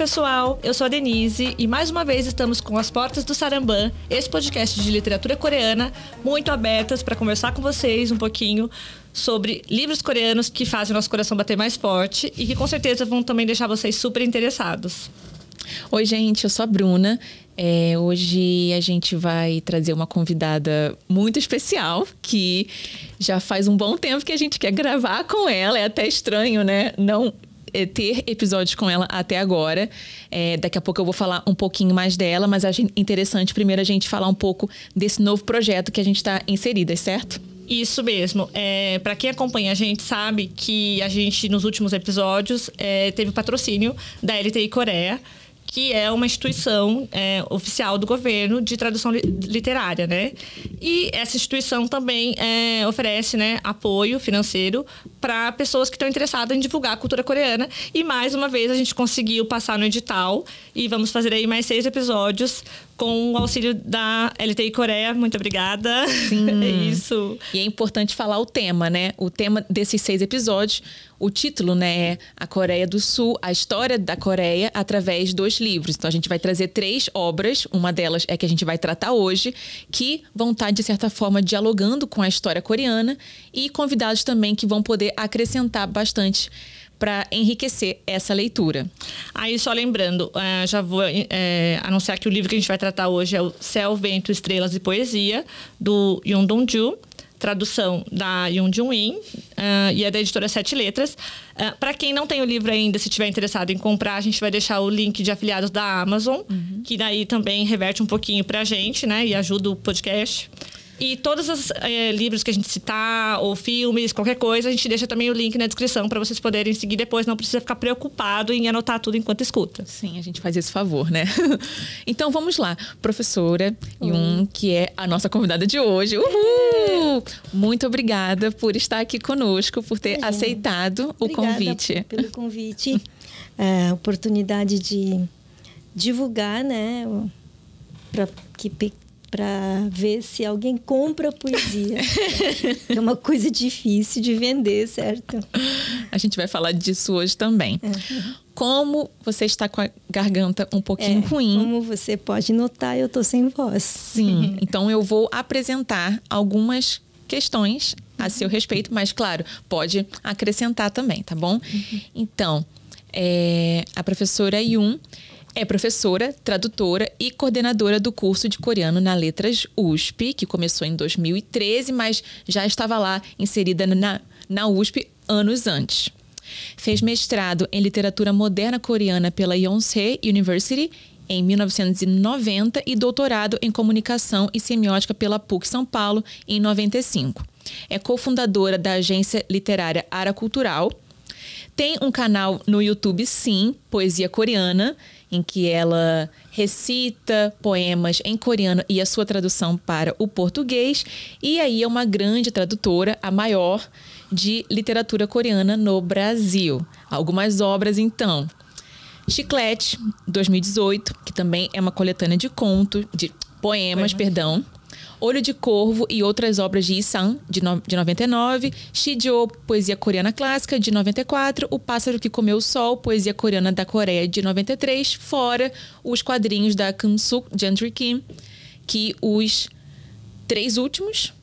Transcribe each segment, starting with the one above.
pessoal, eu sou a Denise e mais uma vez estamos com as portas do Saramban, esse podcast de literatura coreana, muito abertas para conversar com vocês um pouquinho sobre livros coreanos que fazem o nosso coração bater mais forte e que com certeza vão também deixar vocês super interessados. Oi, gente, eu sou a Bruna. Hoje a gente vai trazer uma convidada muito especial que já faz um bom tempo que a gente quer gravar com ela. É até estranho, né? Não ter episódios com ela até agora. Daqui a pouco eu vou falar um pouquinho mais dela, mas acho interessante primeiro a gente falar um pouco desse novo projeto que a gente está inserida, certo? Isso mesmo. Para quem acompanha a gente sabe que a gente, nos últimos episódios, teve o patrocínio da LTI Coreia, que é uma instituição oficial do governo de tradução literária, né? E essa instituição também oferece, né, apoio financeiro para pessoas que estão interessadas em divulgar a cultura coreana. E mais uma vez a gente conseguiu passar no edital e vamos fazer aí mais 6 episódios com o auxílio da LTI Coreia. Muito obrigada. Sim. É isso. E é importante falar o tema, né? O tema desses 6 episódios, o título, né, é A Coreia do Sul, a história da Coreia através dos livros. Então a gente vai trazer 3 obras, uma delas é que a gente vai tratar hoje, que vão estar, de certa forma, dialogando com a história coreana e convidados também que vão poder acrescentar bastante para enriquecer essa leitura. Aí, só lembrando, já vou anunciar que o livro que a gente vai tratar hoje é o Céu, Vento, Estrelas e Poesia, do Yoon Dong-ju, tradução da Yoon Jun-in, e é da editora 7 Letras. Para quem não tem o livro ainda, se estiver interessado em comprar, a gente vai deixar o link de afiliados da Amazon, que daí também reverte um pouquinho para a gente, né, e ajuda o podcast. E todos os livros que a gente citar, ou filmes, qualquer coisa, a gente deixa também o link na descrição para vocês poderem seguir depois. Não precisa ficar preocupado em anotar tudo enquanto escuta. Sim, a gente faz esse favor, né? Então, vamos lá. Professora Yoon, que é a nossa convidada de hoje. Uhul! Muito obrigada por estar aqui conosco, por ter aceitado o convite. Obrigada pelo convite. A oportunidade de divulgar, né? Para ver se alguém compra poesia. É uma coisa difícil de vender, certo? A gente vai falar disso hoje também. Como você está com a garganta um pouquinho ruim. Como você pode notar, eu estou sem voz. Sim, então eu vou apresentar algumas questões a seu respeito, mas claro, pode acrescentar também, tá bom? Então, a professora Yoon é professora, tradutora e coordenadora do curso de coreano na Letras USP, que começou em 2013, mas já estava lá inserida na USP anos antes. Fez mestrado em literatura moderna coreana pela Yonsei University em 1990 e doutorado em comunicação e semiótica pela PUC São Paulo em 95. É cofundadora da agência literária Ara Cultural. Tem um canal no YouTube, sim, Poesia Coreana, em que ela recita poemas em coreano e a sua tradução para o português. E aí é uma grande tradutora, a maior de literatura coreana no Brasil. Algumas obras, então. Chiclete, 2018, que também é uma coletânea de poemas. Olho de Corvo e outras obras de Isan, de 99. Shijo, Poesia Coreana Clássica, de 94. O Pássaro que Comeu o Sol, Poesia Coreana da Coreia, de 93. Fora os quadrinhos da Kim-suk Gentry Kim, que os 3 últimos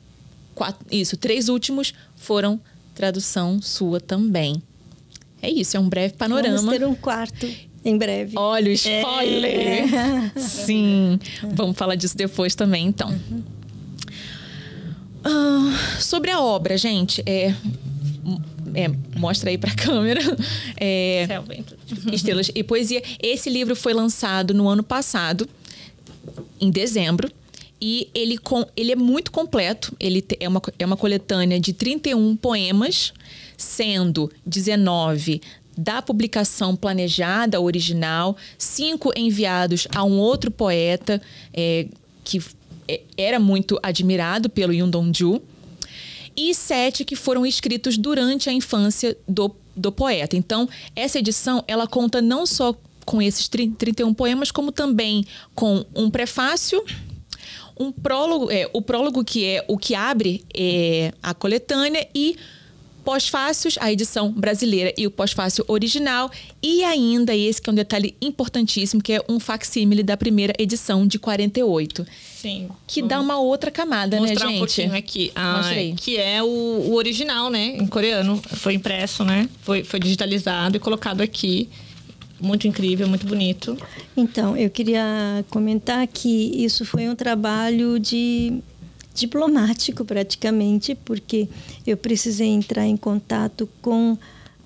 foram tradução sua também. É isso, é um breve panorama. Vamos ter um quarto em breve. Olha o spoiler! Sim, vamos falar disso depois também, então. Sobre a obra, gente, mostra aí pra câmera. Céu, Vento. Estrelas e Poesia. Esse livro foi lançado no ano passado, em dezembro. E ele é muito completo. Ele é uma coletânea de 31 poemas, sendo 19 da publicação planejada, original, 5 enviados a um outro poeta que era muito admirado pelo Yoon Dong-ju, e 7 que foram escritos durante a infância do poeta. Então, essa edição, ela conta não só com esses 31 poemas, como também com um prefácio, um prólogo, o prólogo que é o que abre a coletânea, e pós-fácios, a edição brasileira e o pós-fácil original. E ainda esse que é um detalhe importantíssimo, que é um facsímile da primeira edição de 48. Sim. Que dá uma outra camada, né, gente? Mostrar um pouquinho aqui. Mostra aí. Que é o original, né? Em coreano. Foi impresso, né? Foi digitalizado e colocado aqui. Muito incrível, muito bonito. Então, eu queria comentar que isso foi um trabalho diplomático, praticamente, porque eu precisei entrar em contato com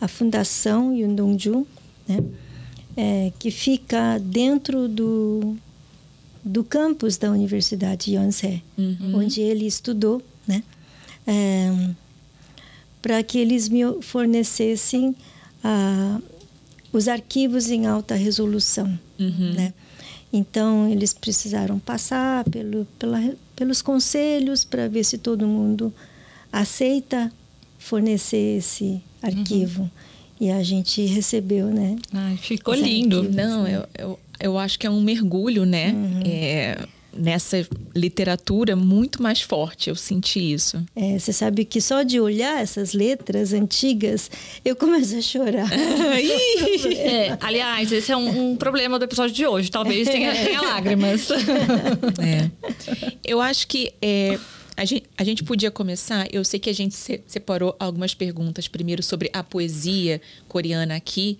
a Fundação Yundongju, né? Que fica dentro do campus da Universidade Yonsei, onde ele estudou, né? Para que eles me fornecessem os arquivos em alta resolução, né? Então, eles precisaram passar pelos conselhos para ver se todo mundo aceita fornecer esse arquivo. E a gente recebeu, né? Ai, ficou lindo. Arquivos, Não, né? eu acho que é um mergulho, né? Nessa literatura muito mais forte, eu senti isso. Você sabe que só de olhar essas letras antigas, eu começo a chorar. Aliás, esse é um problema do episódio de hoje. Talvez tenha lágrimas. Eu acho que a gente podia começar. Eu sei que a gente separou algumas perguntas. Primeiro sobre a poesia coreana aqui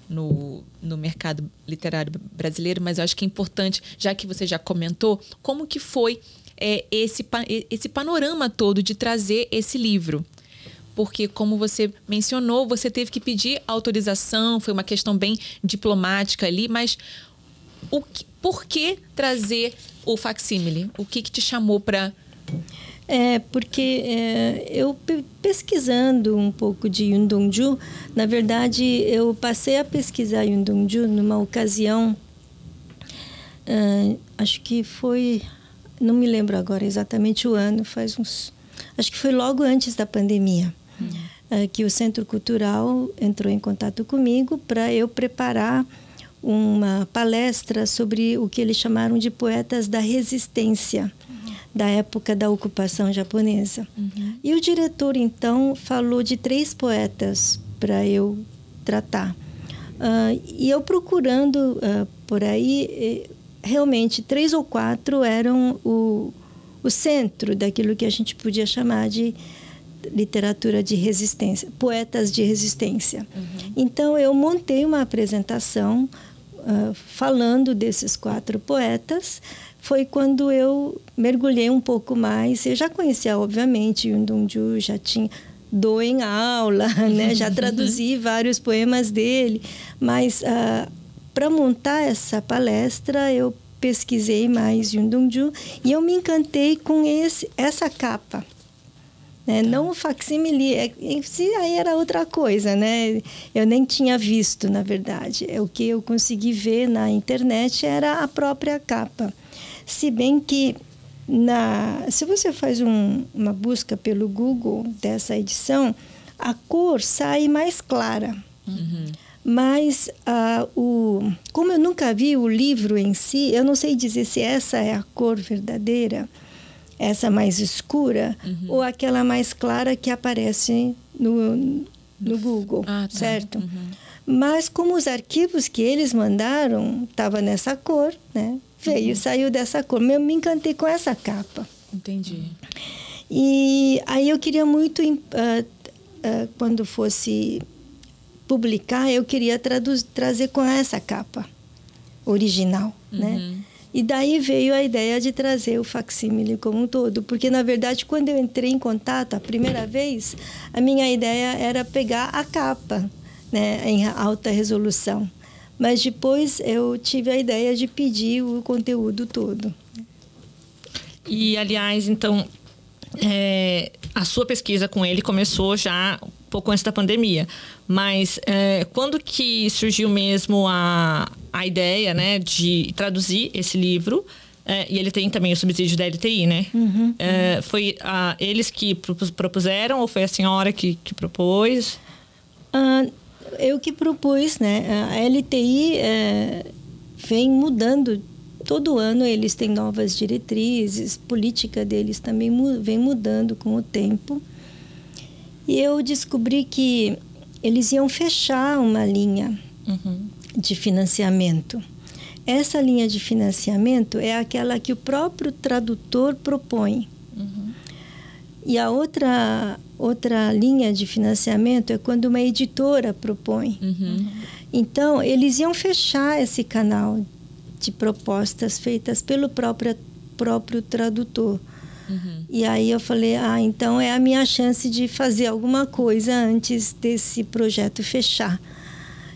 no mercado literário brasileiro, mas eu acho que é importante, já que você já comentou, como que foi esse panorama todo de trazer esse livro. Porque, como você mencionou, você teve que pedir autorização, foi uma questão bem diplomática ali, mas por que trazer o facsímile? O que te chamou para... Porque eu pesquisando um pouco de Yundongju, na verdade, eu passei a pesquisar Yundongju numa ocasião, acho que foi, não me lembro agora exatamente o ano, acho que foi logo antes da pandemia, que o Centro Cultural entrou em contato comigo para eu preparar uma palestra sobre o que eles chamaram de poetas da resistência, da época da ocupação japonesa. E o diretor, então, falou de 3 poetas para eu tratar. E eu procurando por aí, realmente 3 ou 4 eram o centro daquilo que a gente podia chamar de literatura de resistência, poetas de resistência. Então, eu montei uma apresentação falando desses 4 poetas. Foi quando eu mergulhei um pouco mais. Eu já conhecia, obviamente, Yundongju, já dou em aula, né? Já traduzi vários poemas dele. Mas, para montar essa palestra, eu pesquisei mais Yundongju e eu me encantei com essa capa. Né? Não o facsímile, aí era outra coisa, né? Eu nem tinha visto, na verdade. O que eu consegui ver na internet era a própria capa. Se bem que, se você faz uma busca pelo Google dessa edição, a cor sai mais clara. Mas, como eu nunca vi o livro em si, eu não sei dizer se essa é a cor verdadeira, essa mais escura, ou aquela mais clara que aparece no Google, certo? Mas, como os arquivos que eles mandaram estavam nessa cor, né? Saiu dessa cor. Eu me encantei com essa capa. Entendi. E aí eu queria muito, quando fosse publicar, eu queria trazer com essa capa original, né? E daí veio a ideia de trazer o facsímile como um todo. Porque, na verdade, quando eu entrei em contato a primeira vez, a minha ideia era pegar a capa, né, em alta resolução. Mas depois eu tive a ideia de pedir o conteúdo todo. E, aliás, então, a sua pesquisa com ele começou já um pouco antes da pandemia. Mas quando que surgiu mesmo a ideia, né, de traduzir esse livro? E ele tem também o subsídio da LTI, né? Foi eles que propuseram ou foi a senhora que propôs? Eu que propus, né? A LTI vem mudando. Todo ano eles têm novas diretrizes, política deles também vem mudando com o tempo. E eu descobri que eles iam fechar uma linha de financiamento. Essa linha de financiamento é aquela que o próprio tradutor propõe. E a outra linha de financiamento é quando uma editora propõe. Então, eles iam fechar esse canal de propostas feitas pelo próprio tradutor. E aí eu falei, então é a minha chance de fazer alguma coisa antes desse projeto fechar.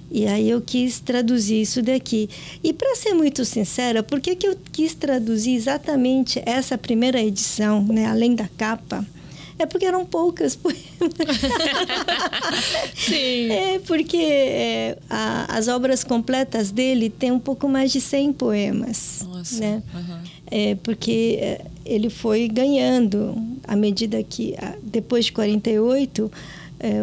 E aí eu quis traduzir isso daqui. E para ser muito sincera, por que eu quis traduzir exatamente essa primeira edição, né, além da capa? É porque eram poucas poemas. Sim. Porque as obras completas dele têm um pouco mais de 100 poemas. Nossa. Né? Porque ele foi ganhando à medida que, depois de 48,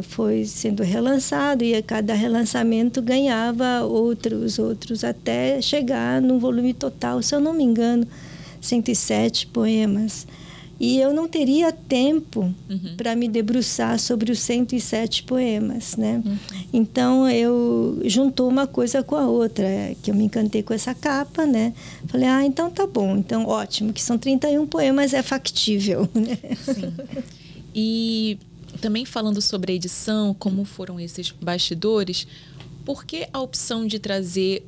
foi sendo relançado, e a cada relançamento ganhava outros, até chegar num volume total, se eu não me engano, 107 poemas. E eu não teria tempo para me debruçar sobre os 107 poemas, né? Então, eu juntou uma coisa com a outra, que eu me encantei com essa capa, né? Falei, então tá bom, então ótimo, que são 31 poemas, é factível, né? Sim. E também falando sobre a edição, como foram esses bastidores, por que a opção de trazer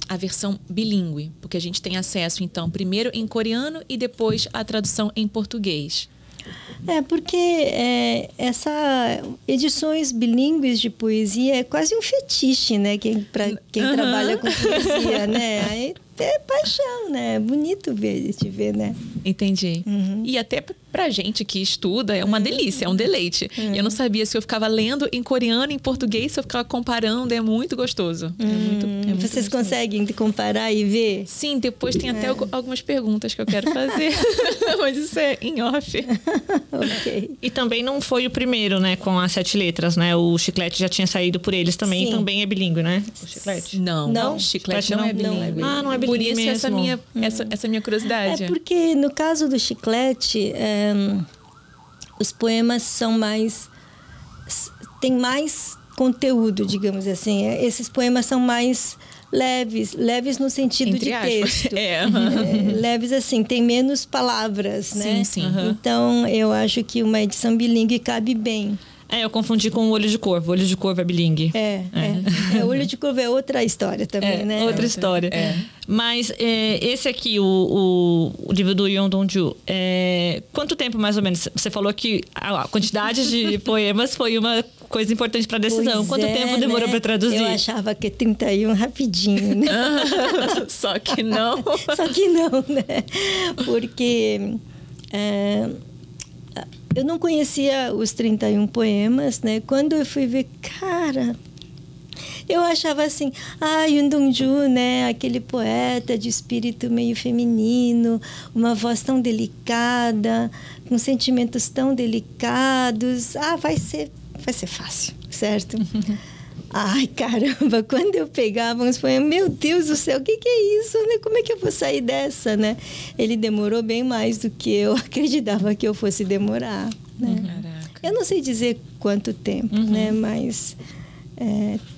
a versão bilíngue? Porque a gente tem acesso, então, primeiro em coreano e depois a tradução em português. Porque edições bilíngues de poesia é quase um fetiche, né? Para quem trabalha com poesia, né? Aí é paixão, né? É bonito de ver, né? Entendi. E até pra gente que estuda, é uma delícia, é um deleite. Eu não sabia se eu ficava lendo em coreano, em português, se eu ficava comparando, é muito gostoso. Vocês conseguem comparar e ver? Sim, depois tem até algumas perguntas que eu quero fazer, mas isso é em off. Ok. E também não foi o primeiro, né, com as 7 letras, né? O Chiclete já tinha saído por eles também, também é bilíngue, né? O Chiclete. Não, Chiclete não é bilíngue. Não é bilíngue por isso mesmo. essa minha curiosidade. Porque no caso do Chiclete, os poemas são tem mais conteúdo, digamos assim. Esses poemas são mais leves no sentido Entre de aspas. texto. Leves assim, tem menos palavras, né? Sim. Então, eu acho que uma edição bilíngue cabe bem. Eu confundi com o Olho de Corvo. O Olho de Corvo é bilíngue. O Olho de Corvo é outra história também, né? Outra história. Mas esse aqui, o livro do Yoon Dong-ju, quanto tempo mais ou menos? Você falou que a quantidade de poemas foi uma coisa importante para a decisão. Quanto tempo demorou para traduzir? Eu achava que 31 rapidinho, né? Só que não. Só que não, né? Porque eu não conhecia os 31 poemas, né? Quando eu fui ver, cara, eu achava assim, Yoon Dong-ju, né? Aquele poeta de espírito meio feminino, uma voz tão delicada, com sentimentos tão delicados. Vai ser fácil, certo? Ai, caramba, quando eu pegava uns poemas, meu Deus do céu, o que é isso, né? Como é que eu vou sair dessa, né? Ele demorou bem mais do que eu acreditava que eu fosse demorar, né? Caraca. Eu não sei dizer quanto tempo, né? Mas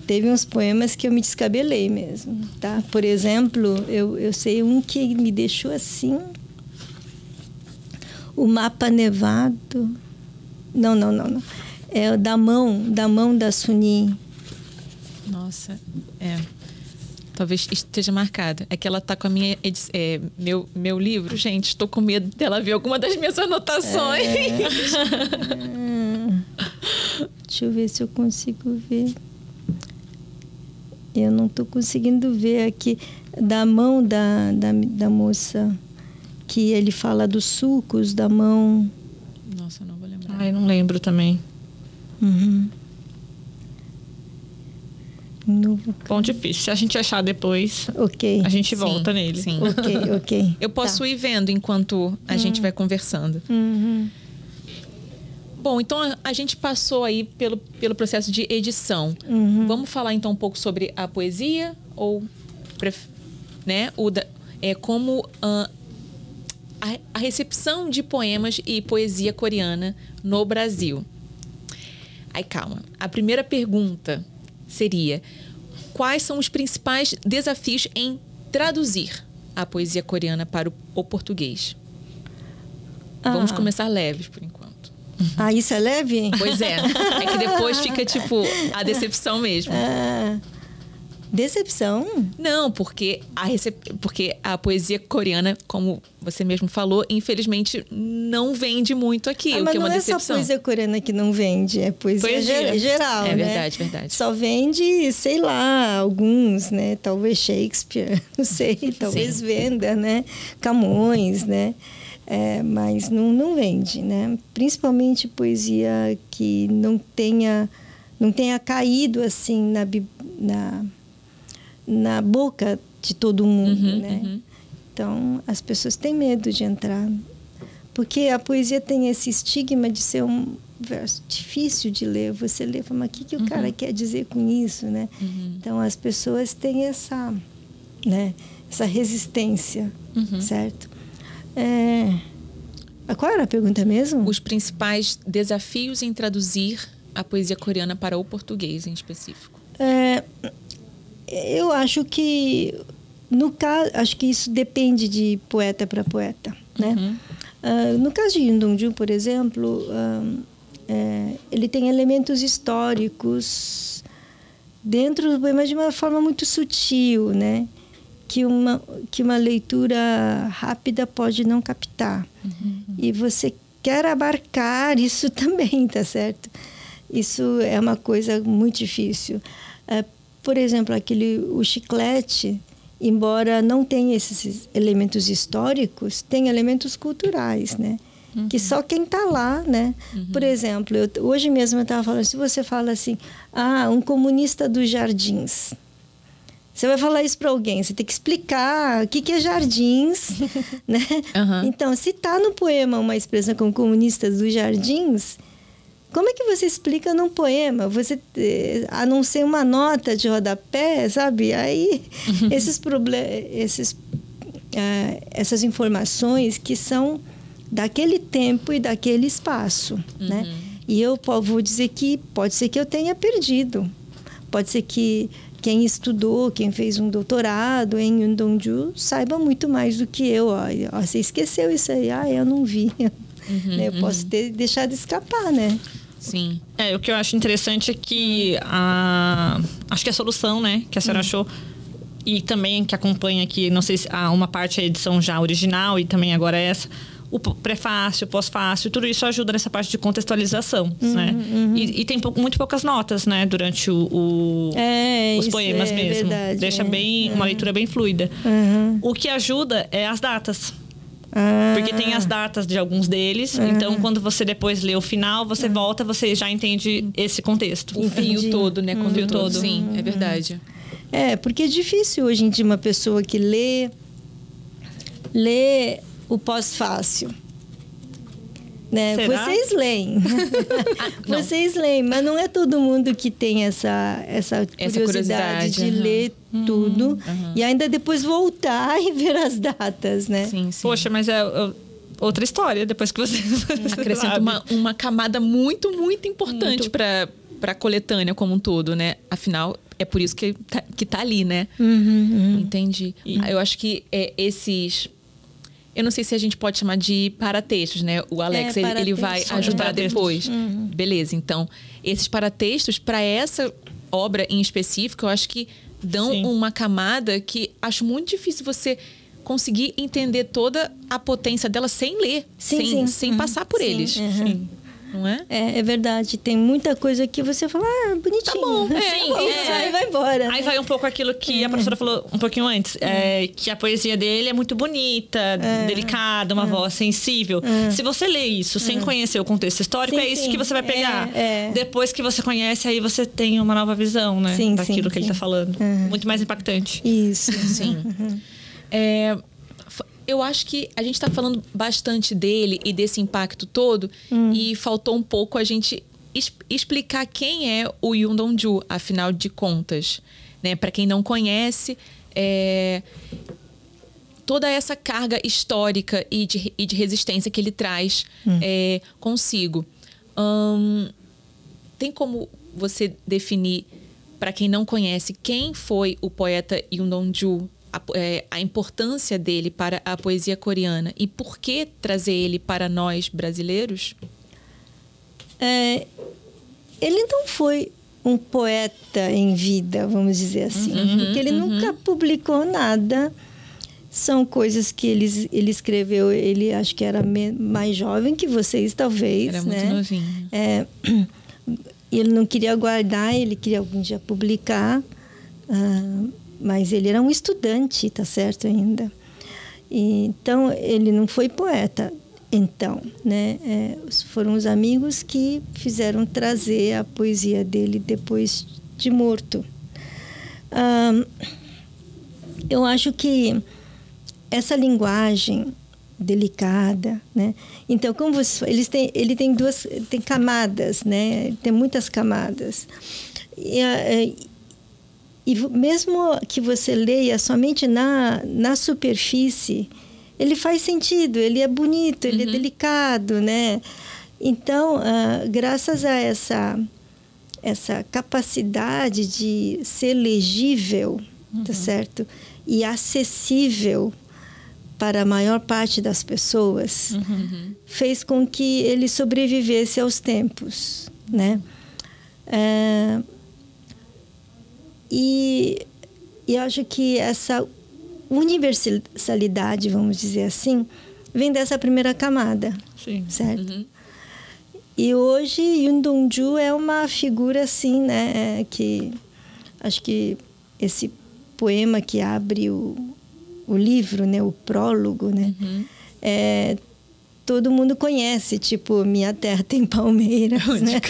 teve uns poemas que eu me descabelei mesmo, tá? Por exemplo, eu sei um que me deixou assim... O Mapa Nevado... Não. É o da mão da Suni. Nossa, talvez esteja marcada. É que ela tá com a minha meu livro. Gente, estou com medo dela ver alguma das minhas anotações. Deixa eu ver se eu consigo ver. Eu não estou conseguindo ver aqui. Da mão da moça, que ele fala dos sulcos da mão. Nossa, eu não vou lembrar. Eu não lembro também. Bom, difícil. Se a gente achar depois, a gente volta nele. Sim. Ok. Eu posso ir vendo enquanto a gente vai conversando. Bom, então a gente passou aí pelo processo de edição. Vamos falar então um pouco sobre a poesia ou, né, como a recepção de poemas e poesia coreana no Brasil. Aí, calma. A primeira pergunta seria: quais são os principais desafios em traduzir a poesia coreana para o português? Vamos começar leves, por enquanto. Isso é leve? Pois é. É que depois fica, tipo, a decepção mesmo. Decepção? Não, porque a poesia coreana, como você mesmo falou, infelizmente não vende muito aqui, o que é uma decepção. Mas não é só poesia coreana que não vende, é poesia geral, É né? verdade, verdade. Só vende, sei lá, alguns, né? Talvez Shakespeare, não sei, talvez venda, né? Camões, né? Mas não vende, né? Principalmente poesia que não tenha caído assim na boca de todo mundo, né? Então, as pessoas têm medo de entrar. Porque a poesia tem esse estigma de ser um verso difícil de ler. Você lê e fala, mas o que o cara quer dizer com isso, né? Então, as pessoas têm essa resistência, certo? Qual era a pergunta mesmo? Os principais desafios em traduzir a poesia coreana para o português, em específico. Eu acho que, no caso, acho que isso depende de poeta para poeta, né? No caso de Yoon Dong-ju, por exemplo, ele tem elementos históricos dentro do poema de uma forma muito sutil, né? Que uma leitura rápida pode não captar. E você quer abarcar isso também, tá certo? Isso é uma coisa muito difícil. Por exemplo, o Chiclete, embora não tenha esses elementos históricos, tem elementos culturais, né? Que só quem está lá, né? Por exemplo, hoje mesmo eu estava falando, se você fala assim, um comunista dos jardins, você vai falar isso para alguém, você tem que explicar o que é jardins, né? Então, se está no poema uma expressão como comunistas dos jardins, como é que você explica num poema? A não ser uma nota de rodapé, sabe? Aí, essas informações que são daquele tempo e daquele espaço, né? E eu vou dizer que pode ser que eu tenha perdido. Pode ser que quem estudou, quem fez um doutorado em Yoon Dong-ju, saiba muito mais do que eu. Você esqueceu isso aí? Eu não vi. Eu posso ter deixado escapar, né? Sim. O que eu acho interessante é que acho que a solução, né, que a senhora achou, e também que acompanha aqui, não sei se uma parte é a edição já original e também agora essa, o prefácio, o pós-fácio, tudo isso ajuda nessa parte de contextualização, né? E tem muito poucas notas, né, durante os poemas mesmo. Verdade, deixa bem uma leitura bem fluida. O que ajuda é as datas. Porque tem as datas de alguns deles. Então, quando você depois lê o final, você volta, você já entende esse contexto. O fio todo, né? Com o fio todo. Sim, é verdade. Porque é difícil hoje em dia uma pessoa que lê o pós-fácil. Né? Vocês leem. Vocês leem, mas não é todo mundo que tem essa curiosidade de ler tudo e ainda depois voltar e ver as datas, né? Sim, sim. Poxa, mas é outra história depois que você acrescenta uma camada muito, muito importante para a coletânea como um todo, né? Afinal, é por isso que tá ali, né? Entendi. Eu acho que esses... Eu não sei se a gente pode chamar de paratextos, né? O Alex, ele vai ajudar depois. Beleza, então, esses paratextos, para essa obra em específico, eu acho que dão uma camada que acho muito difícil você conseguir entender toda a potência dela sem ler, sem passar por eles. Não é? É verdade. Tem muita coisa que você fala, bonitinho. Tá bom. Aí vai embora. Aí vai um pouco aquilo que a professora falou um pouquinho antes. Que a poesia dele é muito bonita, delicada, uma voz sensível. Se você lê isso sem conhecer o contexto histórico, é isso que você vai pegar. Depois que você conhece, aí você tem uma nova visão, né? Daquilo que ele tá falando. Muito mais impactante. Isso. Sim. Eu acho que a gente está falando bastante dele e desse impacto todo e faltou um pouco a gente explicar quem é o Yoon Dong-ju, afinal de contas. Né? Para quem não conhece, toda essa carga histórica e de resistência que ele traz consigo. tem como você definir, para quem não conhece, quem foi o poeta Yoon Dong-ju, a importância dele para a poesia coreana e por que trazer ele para nós brasileiros? Ele não foi um poeta em vida, vamos dizer assim, porque ele nunca publicou nada. São coisas que ele escreveu, ele acho que era mais jovem que vocês, talvez. Era muito novinho. Ele não queria guardar, ele queria algum dia publicar, mas ele era um estudante, tá certo, ainda. Então, ele não foi poeta, então, né? Foram os amigos que fizeram trazer a poesia dele depois de morto. Eu acho que essa linguagem delicada, né? Então, como você, ele tem tem camadas, né? Tem muitas camadas. E mesmo que você leia somente na superfície, ele faz sentido, ele é bonito, ele é delicado, né? Então, graças a essa capacidade de ser legível, tá certo? E acessível para a maior parte das pessoas, fez com que ele sobrevivesse aos tempos, né? E acho que essa universalidade, vamos dizer assim, vem dessa primeira camada, Sim. certo? E hoje Yoon Dong-ju é uma figura assim, né? Que acho que esse poema que abre o livro, né, o prólogo, né, todo mundo conhece, tipo, Minha Terra Tem Palmeiras, né?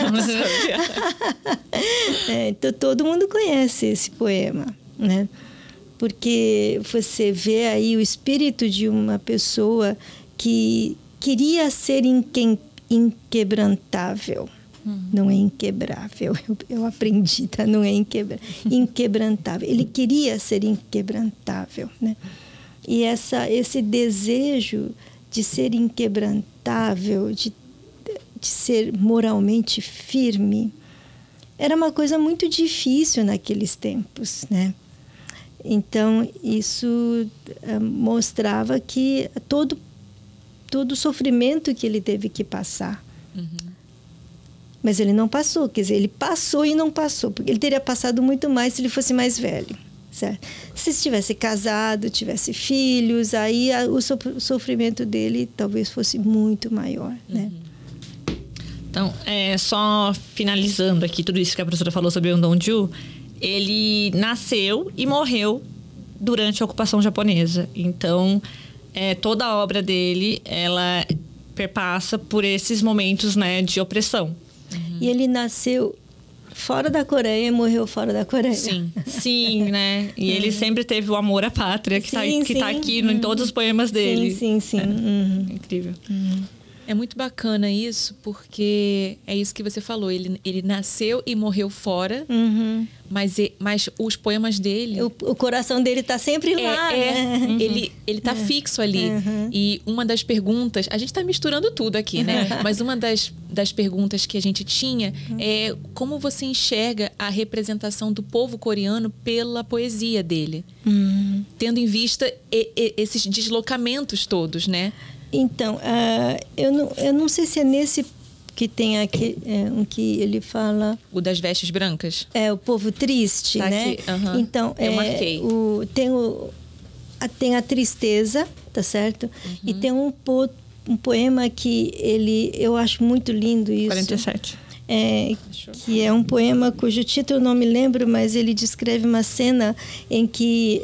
Então, todo mundo conhece esse poema, né? Porque você vê aí o espírito de uma pessoa que queria ser inquebrantável. Não é inquebrável, eu aprendi, tá? Não é inquebrantável. Ele queria ser inquebrantável, né? E esse desejo de ser inquebrantável, de ser moralmente firme, era uma coisa muito difícil naqueles tempos, né? Então, isso mostrava que todo o sofrimento que ele teve que passar. Mas ele não passou, quer dizer, ele passou e não passou, porque ele teria passado muito mais se ele fosse mais velho, certo? Se estivesse casado, tivesse filhos, aí o sofrimento dele talvez fosse muito maior, né? Então, só finalizando aqui tudo isso que a professora falou sobre Yoon Dong-ju, ele nasceu e morreu durante a ocupação japonesa. Então, toda a obra dele, ela perpassa por esses momentos, né, de opressão. E ele nasceu fora da Coreia e morreu fora da Coreia. Sim, né? E ele sempre teve o amor à pátria, que tá aqui em todos os poemas dele. Sim. Incrível. É muito bacana isso, porque é isso que você falou. Ele nasceu e morreu fora, mas os poemas dele... O coração dele está sempre lá, né? Ele tá fixo ali. E uma das perguntas... A gente está misturando tudo aqui, né? Mas uma das perguntas que a gente tinha é como você enxerga a representação do povo coreano pela poesia dele. Tendo em vista esses deslocamentos todos, né? Então, eu não sei se é nesse que tem aqui, um que ele fala... O das vestes brancas? O povo triste, tá né? Aqui. Então, eu marquei. Tem a tristeza, tá certo? E tem um poema que eu acho muito lindo isso. 47. Que é um poema cujo título eu não me lembro, mas ele descreve uma cena em que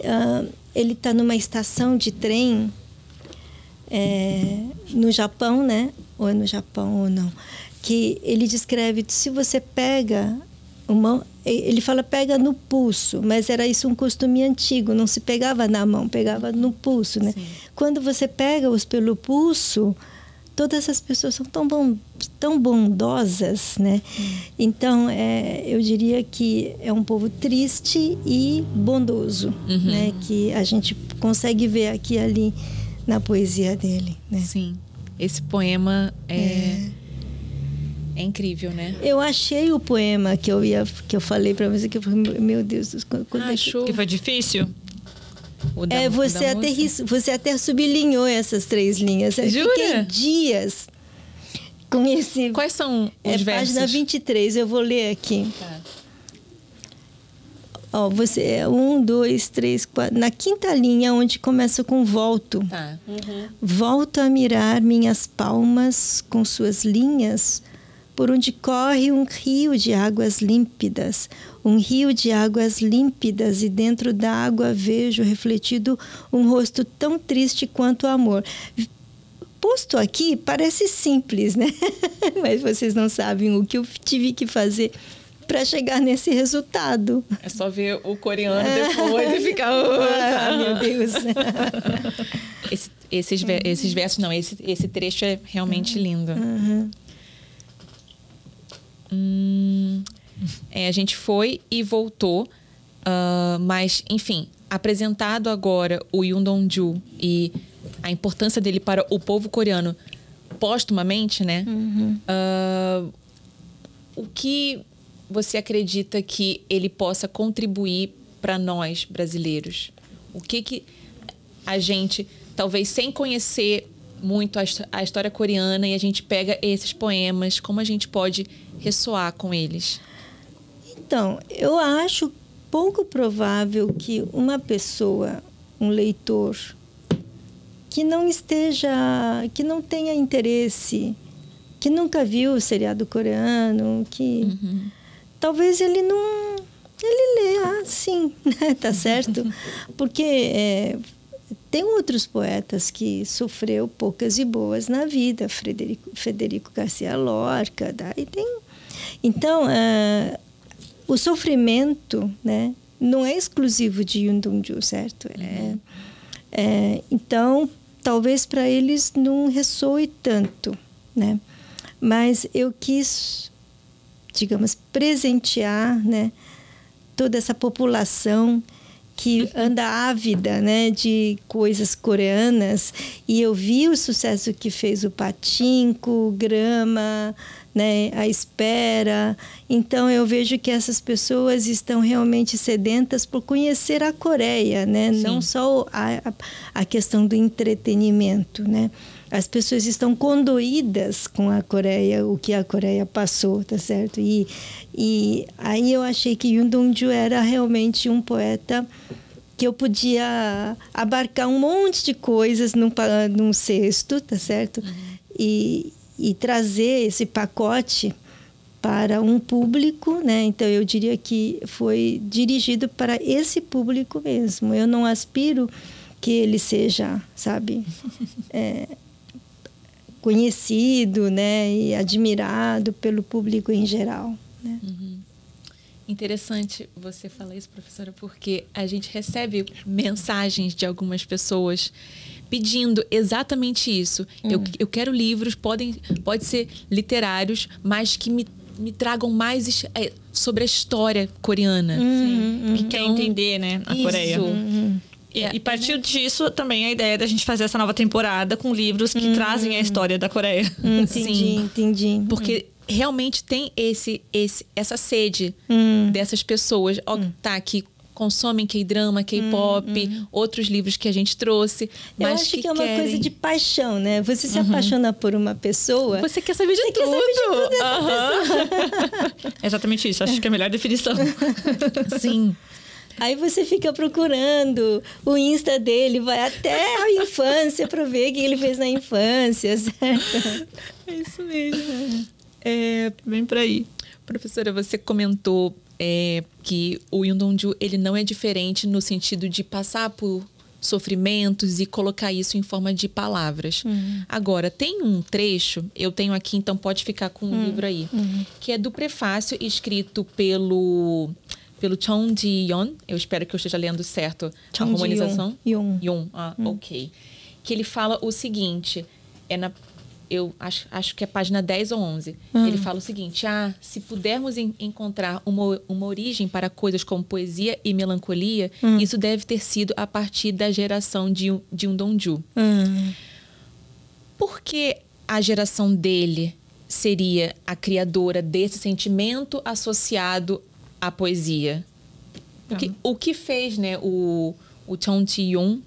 ele está numa estação de trem no Japão, né? Ou é no Japão ou não. Que ele descreve, se você pega ele fala pega no pulso, mas era isso um costume antigo, não se pegava na mão, pegava no pulso, né? Sim. Quando você pega-os pelo pulso, todas as pessoas são tão bondosas, né? Então, eu diria que é um povo triste e bondoso, né? Que a gente consegue ver aqui e ali na poesia dele, né? Sim. Esse poema É incrível, né? Eu achei o poema que eu falei para você, que eu falei, meu Deus, Achou? Que foi difícil? Você até sublinhou essas 3 linhas. Eu Jura? fiquei dias com esse... Quais são os versos? Página 23, eu vou ler aqui. Tá. Ó, você 1, 2, 3, 4. Na 5ª linha, onde começa com volto. Tá. Volto a mirar minhas palmas com suas linhas, por onde corre um rio de águas límpidas. Um rio de águas límpidas, e dentro da água vejo refletido um rosto tão triste quanto o amor. Posto aqui, parece simples, né? Mas vocês não sabem o que eu tive que fazer para chegar nesse resultado. É só ver o coreano depois e ficar... Meu Deus. Esses versos, não. Esse trecho é realmente lindo. A gente foi e voltou, mas, enfim, apresentado agora o Yoon Dong-ju e a importância dele para o povo coreano póstumamente, né? O que você acredita que ele possa contribuir para nós, brasileiros? O que a gente, talvez sem conhecer muito a história coreana, e a gente pega esses poemas, como a gente pode ressoar com eles? Então, eu acho pouco provável que uma pessoa, um leitor, que não tenha interesse, que nunca viu o seriado coreano, que talvez ele lê, sim, né? Tá certo? Porque tem outros poetas que sofreu poucas e boas na vida, Federico Garcia Lorca, daí tem... Então, o sofrimento, né, não é exclusivo de Yoon Dong-ju, certo? Então, talvez para eles não ressoe tanto, né? Mas eu quis, digamos, presentear, né, toda essa população que anda ávida, né, de coisas coreanas, e eu vi o sucesso que fez o Pachinko, Grama, né, A Espera. Então eu vejo que essas pessoas estão realmente sedentas por conhecer a Coreia, né? Não só a questão do entretenimento, né? As pessoas estão condoídas com a Coreia, o que a Coreia passou, tá certo? E aí eu achei que Yoon Dong-ju era realmente um poeta que eu podia abarcar um monte de coisas num cesto, tá certo? E trazer esse pacote para um público, né? Então eu diria que foi dirigido para esse público mesmo. Eu não aspiro que ele seja, sabe, conhecido, né, e admirado pelo público em geral, né? Interessante você falar isso, professora, porque a gente recebe mensagens de algumas pessoas pedindo exatamente isso. Eu quero livros, pode ser literários, mas que me tragam mais sobre a história coreana. Que quer entender, né, a Coreia. E partiu disso também a ideia da gente fazer essa nova temporada com livros que trazem a história da Coreia. Entendi. Porque realmente tem essa sede dessas pessoas que consomem K-drama, K-pop, outros livros que a gente trouxe. Eu mas acho que é uma coisa de paixão, né? Você se apaixona por uma pessoa... Você quer saber de tudo. É exatamente isso. Acho que é a melhor definição. Sim. Aí você fica procurando o Insta dele, vai até a infância para ver o que ele fez na infância, certo? É isso mesmo. Bem por aí. Professora, você comentou que o Yoon Dong-ju, ele não é diferente no sentido de passar por sofrimentos e colocar isso em forma de palavras. Agora, tem um trecho, eu tenho aqui, então pode ficar com o livro aí, que é do prefácio escrito pelo Chong Ji-yeon, eu espero que eu esteja lendo certo a romanização. Yoon. Ok. Que ele fala o seguinte, eu acho que é página 10 ou 11. Ele fala o seguinte, se pudermos encontrar uma origem para coisas como poesia e melancolia, isso deve ter sido a partir da geração de Yoon Dong-ju. Por que a geração dele seria a criadora desse sentimento associado à poesia? O que fez, né, o Chong Ji-yoon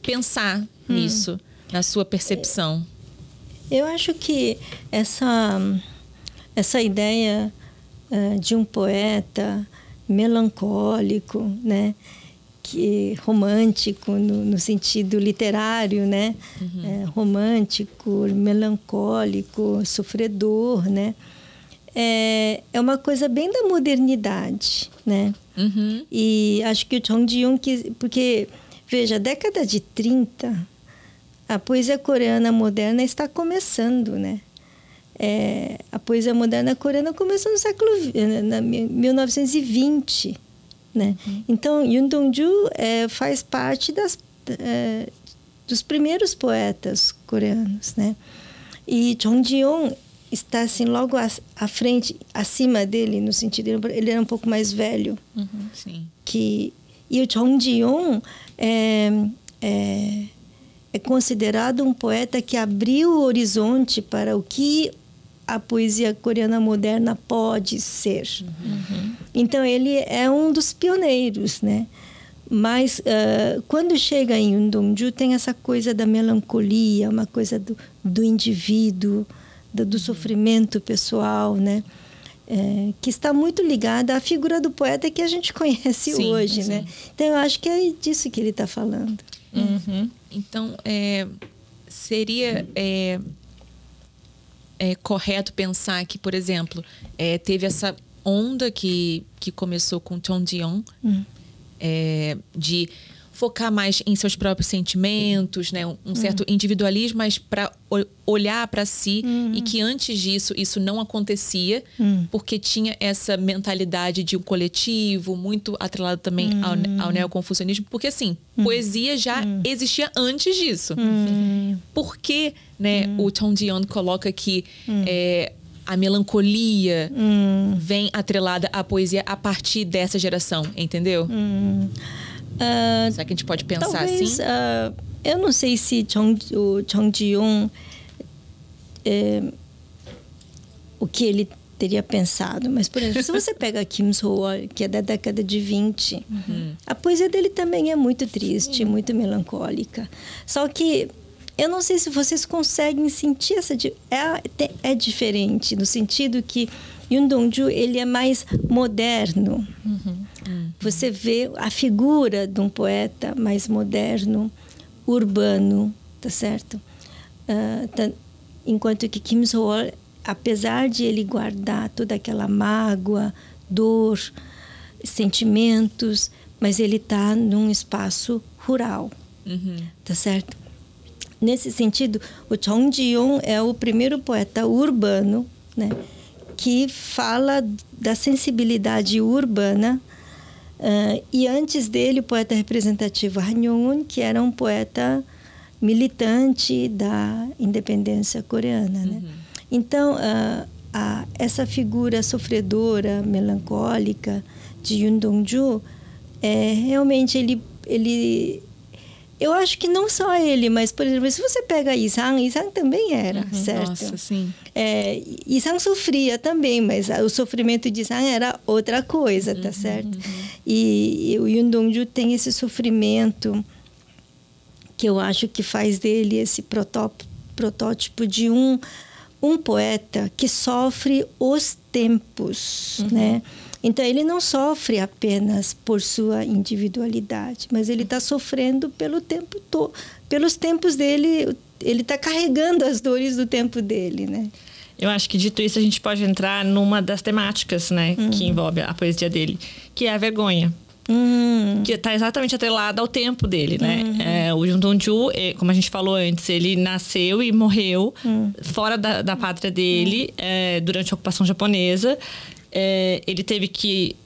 pensar nisso, na sua percepção? Eu acho que essa ideia de um poeta melancólico, né, que romântico no sentido literário, né, romântico, melancólico, sofredor, né, é uma coisa bem da modernidade, né? E acho que o Chong Ji-yoon, porque veja, a década de 30, a poesia coreana moderna está começando, né? A poesia moderna coreana começou no século 1920, né? Então, Yoon Dong-ju faz parte dos primeiros poetas coreanos, né? E Chong Ji-yoon está assim logo à frente, acima dele, no sentido ele era um pouco mais velho. Sim. E o Chong Ji-yoon é considerado um poeta que abriu o horizonte para o que a poesia coreana moderna pode ser. Então, ele é um dos pioneiros, né? Mas, quando chega em Yoon Dong-ju, tem essa coisa da melancolia, uma coisa do indivíduo, do sofrimento pessoal, né? Que está muito ligada à figura do poeta que a gente conhece hoje, né? Então, eu acho que é disso que ele está falando. Então, seria correto pensar que, por exemplo, teve essa onda que começou com Chong Ji-yoon, de focar mais em seus próprios sentimentos, né? Um certo individualismo, mas para olhar para si, e que antes disso isso não acontecia, porque tinha essa mentalidade de um coletivo, muito atrelado também ao neoconfucionismo, porque assim, poesia já existia antes disso. Por que, né, o Chong Ji-yoon coloca que a melancolia vem atrelada à poesia a partir dessa geração, entendeu? Será que a gente pode pensar talvez, assim? Eu não sei se o Chong Ji-yoon, o que ele teria pensado, mas, por exemplo, se você pega Kim So-wol, que é da década de 20, a poesia dele também é muito triste, muito melancólica. Só que eu não sei se vocês conseguem sentir é diferente, no sentido que Yoon Dong-ju, ele é mais moderno. Você vê a figura de um poeta mais moderno, urbano, tá certo? Enquanto que Kim So-wol, apesar de ele guardar toda aquela mágoa, dor, sentimentos, mas ele está num espaço rural, tá certo? Nesse sentido, o Chong Ji-yoon é o primeiro poeta urbano, né, que fala da sensibilidade urbana. E antes dele, o poeta representativo Han Yong-un, que era um poeta militante da independência coreana, né? Então, essa figura sofredora, melancólica de Yoon Dong-ju, realmente ele eu acho que não só ele, mas, por exemplo, se você pega Lee-sang também era, certo? Nossa, sim. Lee-sang sofria também, mas o sofrimento de Sang era outra coisa, tá certo? E o Yoon Dong-ju tem esse sofrimento que eu acho que faz dele esse protótipo de um poeta que sofre os tempos, né? Então, ele não sofre apenas por sua individualidade, mas ele está sofrendo pelo tempo todo, pelos tempos dele. Ele está carregando as dores do tempo dele, né? Eu acho que, dito isso, a gente pode entrar numa das temáticas, né, que envolve a poesia dele, que é a vergonha. Que está exatamente atrelada ao tempo dele, né? O Yoon Dong-ju, como a gente falou antes, ele nasceu e morreu fora da pátria dele durante a ocupação japonesa. Ele teve que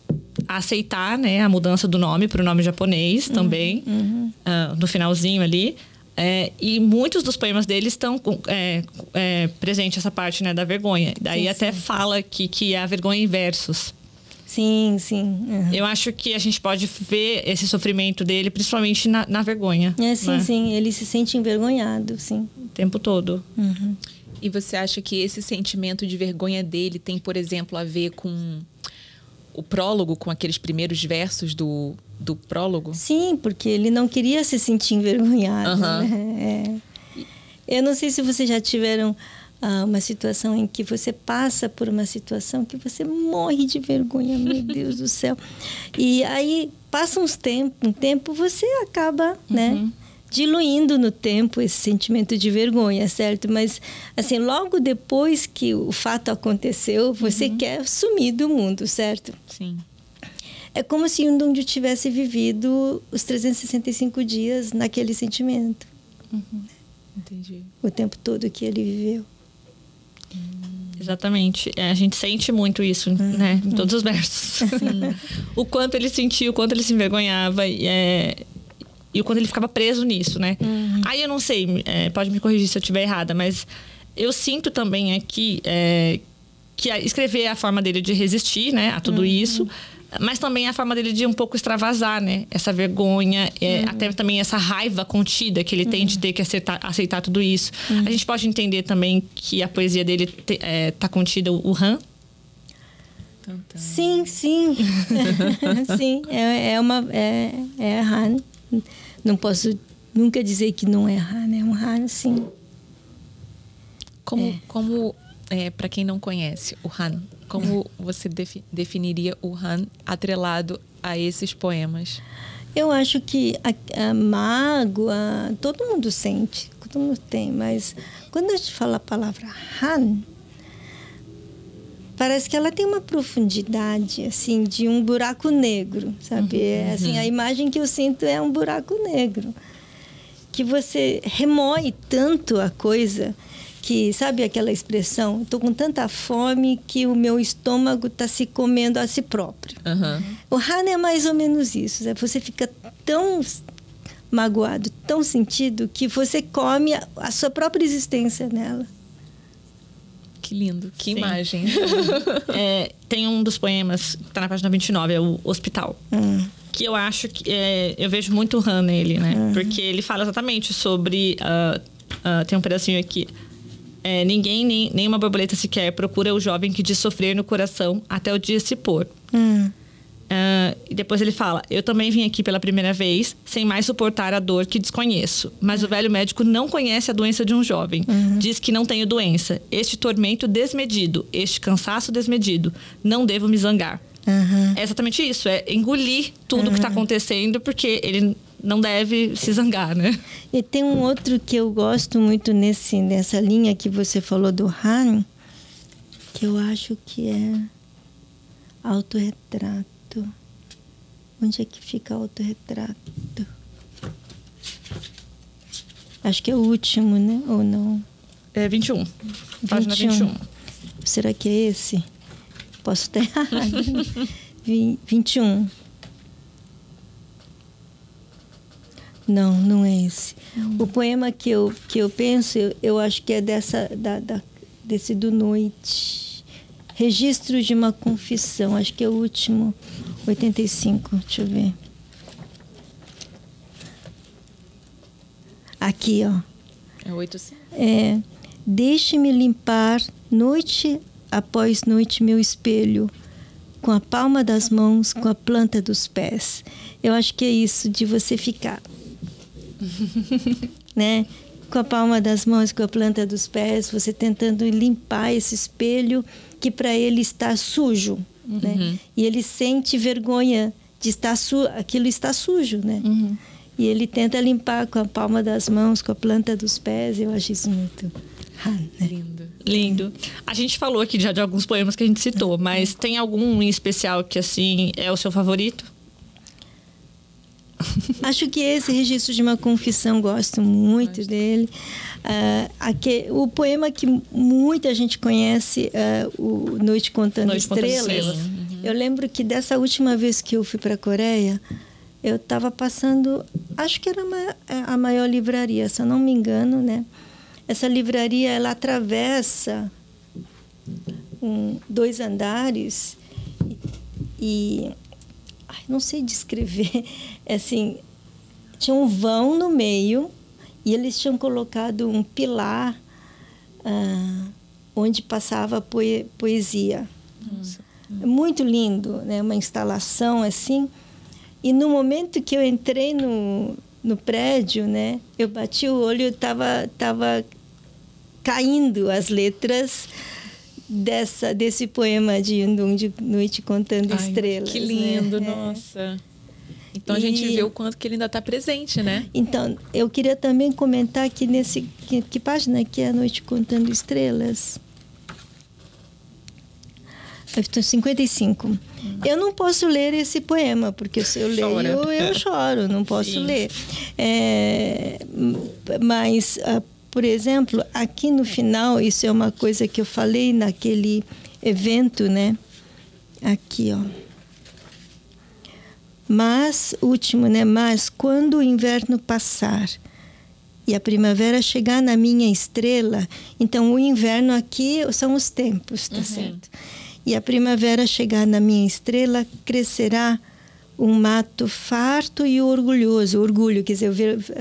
aceitar, né, a mudança do nome para o nome japonês também, no finalzinho ali. E muitos dos poemas dele estão presente essa parte, né, da vergonha. Daí até fala que é a vergonha em versos. Sim, sim. Eu acho que a gente pode ver esse sofrimento dele, principalmente na vergonha. Sim, né? sim. Ele se sente envergonhado, sim. O tempo todo. E você acha que esse sentimento de vergonha dele tem, por exemplo, a ver com o prólogo, com aqueles primeiros versos do prólogo? Sim, porque ele não queria se sentir envergonhado. Uhum. Né? Eu não sei se vocês já tiveram uma situação em que você passa por uma situação que você morre de vergonha, meu Deus do céu. E aí passa um tempo, você acaba, né, diluindo no tempo esse sentimento de vergonha, certo? Mas, assim, logo depois que o fato aconteceu, você quer sumir do mundo, certo? Sim. É como se Yundong tivesse vivido os 365 dias naquele sentimento. Entendi. O tempo todo que ele viveu. Exatamente. A gente sente muito isso, né? Em todos os versos. O quanto ele sentiu, o quanto ele se envergonhava e o quanto ele ficava preso nisso, né? Aí eu não sei, pode me corrigir se eu estiver errada, mas eu sinto também aqui que escrever é a forma dele de resistir, né, a tudo isso, mas também a forma dele de um pouco extravasar, né? Essa vergonha, até também essa raiva contida que ele tem de ter que aceitar tudo isso. A gente pode entender também que a poesia dele tá contida o Han? Sim, sim. Sim, é Han. Não posso nunca dizer que não é Han, é um Han, sim. Como para quem não conhece o Han, como você definiria o Han atrelado a esses poemas? Eu acho que a mágoa, todo mundo sente, todo mundo tem, mas quando a gente fala a palavra Han, parece que ela tem uma profundidade, assim, de um buraco negro, sabe? Assim, a imagem que eu sinto é um buraco negro. Que você remoe tanto a coisa que, sabe aquela expressão? Estou com tanta fome que o meu estômago está se comendo a si próprio. O Han é mais ou menos isso. Sabe? Você fica tão magoado, tão sentido, que você come a sua própria existência nela. Que lindo, que imagem. Tem um dos poemas que está na página 29, é o Hospital. Que eu acho que eu vejo muito o Han nele, né? Porque ele fala exatamente sobre... tem um pedacinho aqui. Ninguém, nem uma borboleta sequer, procura o jovem que diz sofrer no coração até o dia se pôr. E depois ele fala: eu também vim aqui pela primeira vez, sem mais suportar a dor que desconheço. Mas o velho médico não conhece a doença de um jovem. Diz que não tenho doença. Este tormento desmedido, este cansaço desmedido. Não devo me zangar. É exatamente isso, é engolir tudo que está acontecendo, porque ele não deve se zangar, né? E tem um outro que eu gosto muito nessa linha que você falou do Han, que eu acho que é autorretrato. Onde é que fica autorretrato? Acho que é o último, né? Ou não? É 21. Página 21. Será que é esse? Posso estar errado. 21. Não, não é esse. O poema que eu penso, eu acho que é desse do Noite. Registros de uma Confissão. Acho que é o último. 85. Deixa eu ver. Aqui, ó. É 85? Deixe-me limpar noite após noite meu espelho, com a palma das mãos, com a planta dos pés. Eu acho que é isso de você ficar, né? Com a palma das mãos, com a planta dos pés, você tentando limpar esse espelho que para ele está sujo, né? E ele sente vergonha de estar aquilo está sujo, né? E ele tenta limpar com a palma das mãos, com a planta dos pés. Eu acho isso muito lindo. A gente falou aqui já de alguns poemas que a gente citou, mas tem algum em especial que, assim, é o seu favorito? Acho que esse Registro de uma Confissão, gosto muito dele. O poema que muita gente conhece, o Noite Contando Estrelas. Eu lembro que dessa última vez que eu fui para a Coreia, eu estava passando, acho que era a maior livraria, se eu não me engano, né? Essa livraria, ela atravessa 2 andares e não sei descrever, assim, tinha um vão no meio e eles tinham colocado um pilar onde passava poesia. Nossa. Muito lindo, né? Uma instalação assim. E no momento que eu entrei no prédio, né? Eu bati o olho, estava caindo as letras desse poema de Yundong, de Noite Contando Estrelas. Que lindo, né? Nossa. Então a gente vê o quanto que ele ainda está presente, né? Então, eu queria também comentar que que página que é A Noite Contando Estrelas? 55. Eu não posso ler esse poema, porque se eu leio, eu choro, não posso ler. Mas, por exemplo, aqui no final, isso é uma coisa que eu falei naquele evento, né? Aqui, ó. Mas, último, né? Mas, quando o inverno passar e a primavera chegar na minha estrela, então o inverno aqui são os tempos, tá certo? E a primavera chegar na minha estrela, crescerá um mato farto e orgulhoso. Orgulho, quer dizer,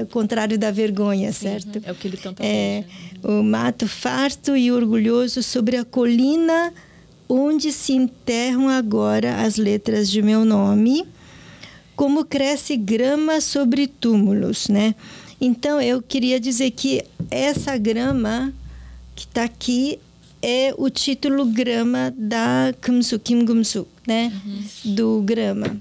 o contrário da vergonha, certo? É o que ele tanto almeja. O mato farto e orgulhoso sobre a colina onde se enterram agora as letras de meu nome, como cresce grama sobre túmulos, né? Então, eu queria dizer que essa grama que está aqui é o título grama da Kim Gum-suk, né? Do grama.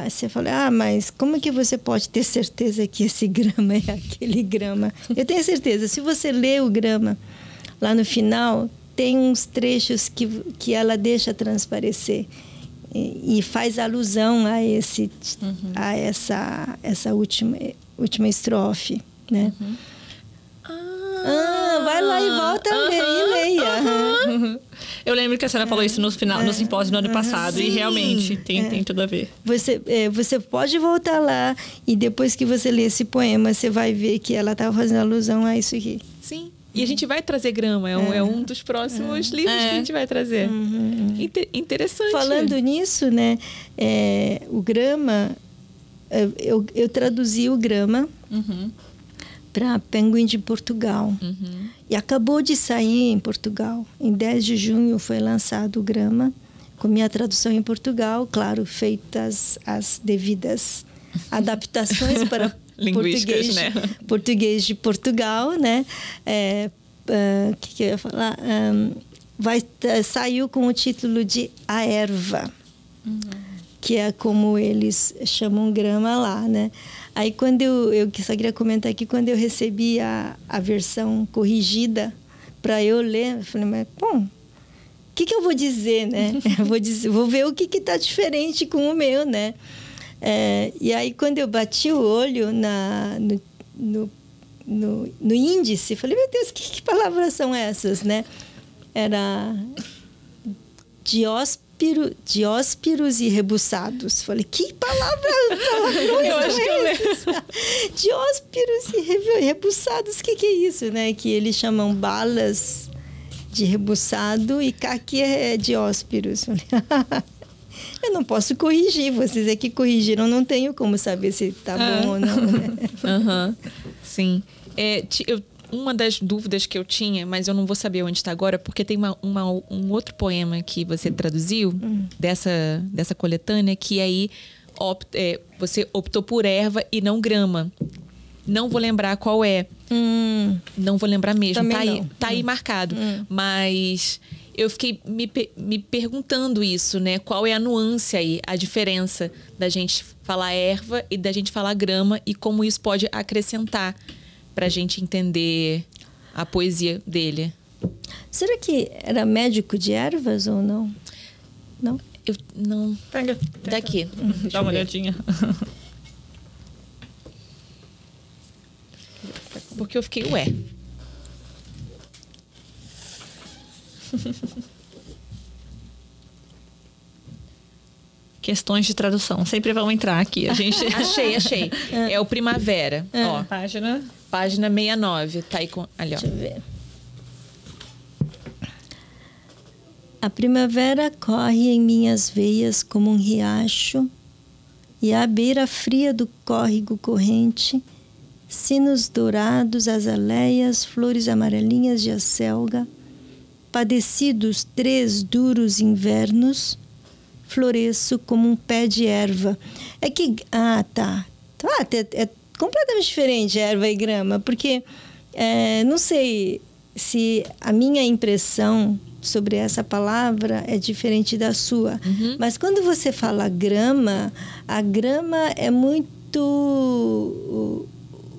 Você fala, mas como que você pode ter certeza que esse grama é aquele grama? Eu tenho certeza. Se você lê o grama, lá no final, tem uns trechos que ela deixa transparecer e faz alusão a essa última estrofe, né? Vai lá e volta e leia. Eu lembro que a senhora falou isso no final, no simpósio do ano passado. Sim. E realmente tem tudo a ver. Você pode voltar lá e depois que você ler esse poema, você vai ver que ela estava fazendo alusão a isso aqui. Sim. E a gente vai trazer grama. É um dos próximos livros que a gente vai trazer. Interessante. Falando nisso, né? O grama... Eu traduzi o grama para Penguin de Portugal. E acabou de sair em Portugal. Em 10 de junho foi lançado o grama, com minha tradução em Portugal, claro, feitas as devidas adaptações para linguísticas, né? Português de Portugal, né? Que eu ia falar? Saiu com o título de A Erva, que é como eles chamam grama lá, né? Aí, quando eu só queria comentar aqui, quando eu recebi a versão corrigida para eu ler, eu falei, mas, bom, o que eu vou dizer, né? Vou ver o que está diferente com o meu, né? E aí, quando eu bati o olho no índice, falei, meu Deus, que palavras são essas, né? Era dióspiros e rebuçados. Falei, que palavra eu acho que eu lembro. Dióspiros e rebuçados, o que é isso, né? Que eles chamam balas de rebuçado e cá aqui é dióspiros. Falei, eu não posso corrigir, vocês é que corrigiram, não tenho como saber se tá bom ou não, né? Sim. Uma das dúvidas que eu tinha, mas eu não vou saber onde está agora, porque tem um outro poema que você traduziu dessa coletânea, que aí você optou por erva e não grama. Não vou lembrar qual é. Não vou lembrar mesmo. Tá aí marcado. Mas eu fiquei me perguntando isso, né? Qual é a nuance aí, a diferença da gente falar erva e da gente falar grama e como isso pode acrescentar para a gente entender a poesia dele. Será que era médico de ervas ou não? Não? Eu não. Pega. Daqui. Dá uma olhadinha. Porque eu fiquei, ué. Questões de tradução. Sempre vão entrar aqui. A gente... Achei. É o Primavera. Ó, Página 69. Tá aí com... Ali, ó. Deixa eu ver. A primavera corre em minhas veias como um riacho, e à beira fria do córrego corrente sinos dourados, azaleias, flores amarelinhas de acelga, padecidos 3 duros invernos, floresço como um pé de erva. É que... tá. É completamente diferente erva e grama, porque não sei se a minha impressão sobre essa palavra é diferente da sua. Mas quando você fala grama, a grama é muito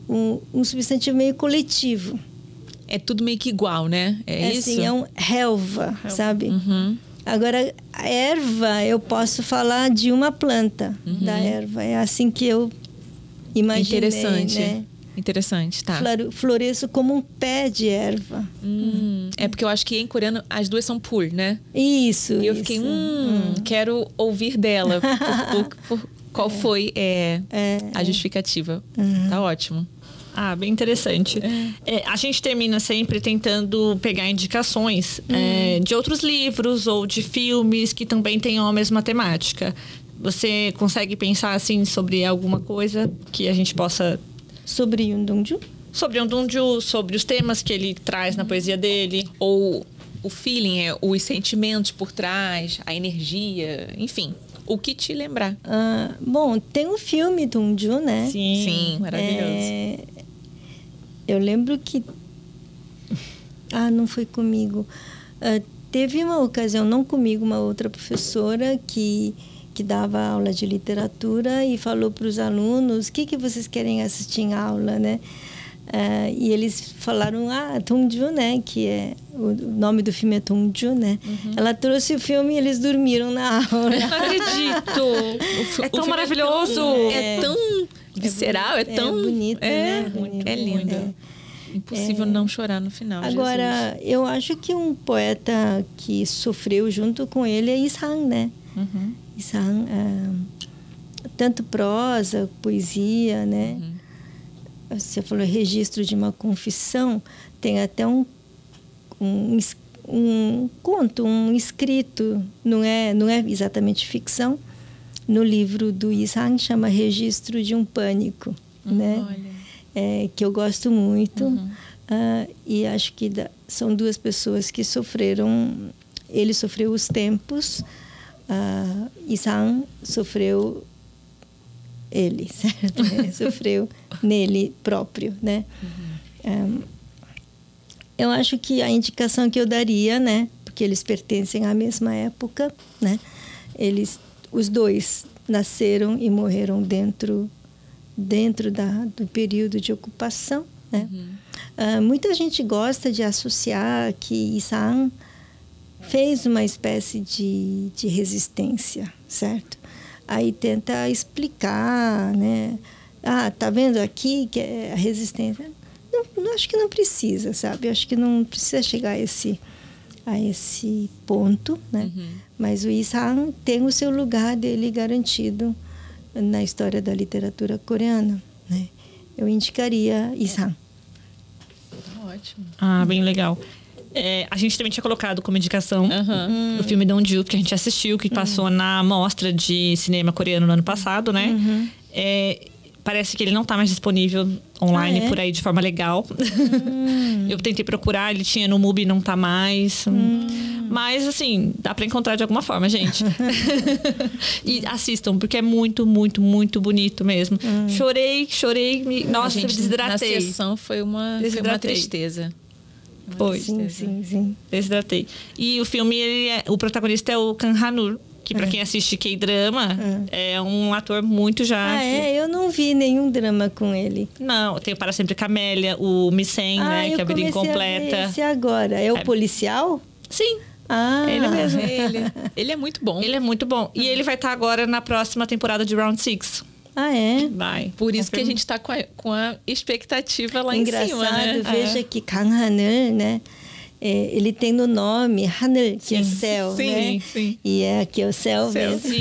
um substantivo meio coletivo. É tudo meio que igual, né? É isso? Assim, é um relva, sabe? Agora, a erva, eu posso falar de uma planta da erva. É assim que eu imaginei, interessante, né? Interessante, tá. Floresço como um pé de erva. É porque eu acho que em coreano as duas são pur, né? Isso. E eu fiquei, quero ouvir dela. Qual foi a justificativa? Tá ótimo. Bem interessante. A gente termina sempre tentando pegar indicações de outros livros ou de filmes que também tenham a mesma temática. Você consegue pensar, assim, sobre alguma coisa que a gente possa... Sobre Yoon Dong-ju? Sobre Yoon Dong-ju, sobre os temas que ele traz na poesia dele. Ou o feeling, os sentimentos por trás, a energia, enfim... O que te lembrar. Bom, tem um filme Dong-ju, né? Sim, maravilhoso. Eu lembro que... não foi comigo. Teve uma ocasião, não comigo, uma outra professora que dava aula de literatura e falou para os alunos o que vocês querem assistir em aula, né? E eles falaram, Dong-ju, né? Que é... O nome do filme é Dong-ju, né? Ela trouxe o filme e eles dormiram na aula. Não acredito! É tão maravilhoso! É tão visceral, é tão... bonito, né? É lindo. Impossível não chorar no final. Agora, Jesus. eu acho que um poeta que sofreu junto com ele é Ishang, né? Ishang, tanto prosa, poesia, né? Você falou registro de uma confissão, tem até um conto, um escrito, não é exatamente ficção, no livro do Ishang, chama Registro de um Pânico, né? Que eu gosto muito. E acho que são duas pessoas que sofreram. Ele sofreu os tempos, Ishang sofreu ele, certo? Sofreu nele próprio, né? Eu acho que a indicação que eu daria, né? Porque eles pertencem à mesma época, né? Os dois nasceram e morreram dentro do período de ocupação, né? Muita gente gosta de associar que Ishang fez uma espécie de resistência, certo? Aí tenta explicar, né? Tá vendo aqui que é a resistência? Não, acho que não precisa, sabe? Acho que não precisa chegar a esse ponto, né? Mas o Ishang tem o seu lugar dele garantido na história da literatura coreana, né? Eu indicaria Ishang. Ótimo. Bem legal. A gente também tinha colocado como indicação o filme Dong-ju, que a gente assistiu, que passou na mostra de cinema coreano no ano passado, né? Parece que ele não está mais disponível online por aí de forma legal. Eu tentei procurar, ele tinha no MUBI, não está mais. Mas, assim, dá para encontrar de alguma forma, gente. E assistam, porque é muito, muito, muito bonito mesmo. Chorei. Nossa, gente, me desidratei. Na sessão foi uma tristeza. Foi. Sim. Desidratei. E o filme, o protagonista é o Kang Han-woo, que para quem assiste K-drama, é um ator muito já... Eu não vi nenhum drama com ele. Não, tem o Para Sempre Camélia, o Misen, né, que é a Vida Incompleta. Esse agora. É o policial? Sim. Ele mesmo. Ele é muito bom. Ele é muito bom. E ele vai estar agora na próxima temporada de Round 6. Vai. Por isso que a gente tá com a expectativa lá em cima, né? Veja que Kang Han-woo, né? Ele tem no nome Haner, que é céu, né? Sim. E aqui é o céu mesmo.